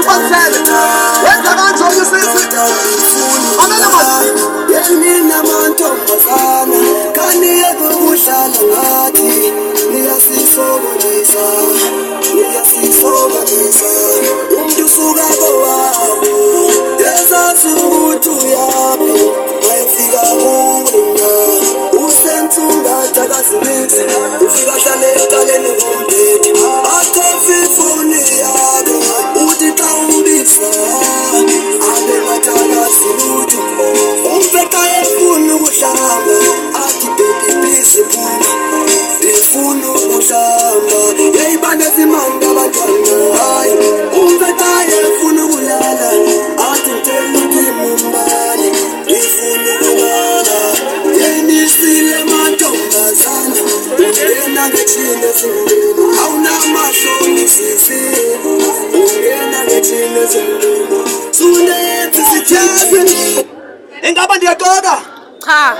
Pasele. Wenza kanjani sisi? Anonymous. Yenina mantombazana kaniyeke ukuhlala ngathi niyasisokolisa umuntu usuka kowabo yezazi ukuthi uyaphi wayefika kuwena usenthungatha kazibizi ufika hlale ecaleni komdeti athofi ifoni yakho uthi xa umbisa abe ngathakazi lutho umfeka efuna ukuhlamba athi baby busy phuma ndifuna ukuhlamba yayibane zimanga abantwana hayi umfeka efuna ukulala athi ngicela ukimumbane ndifuna ukulala yenisile mantombazana ungena ngethini ezindlini awunamahloni sisi ungena ngethini ezindlini sunethi sithethe. Ingaba ndiyaxoka? Cha.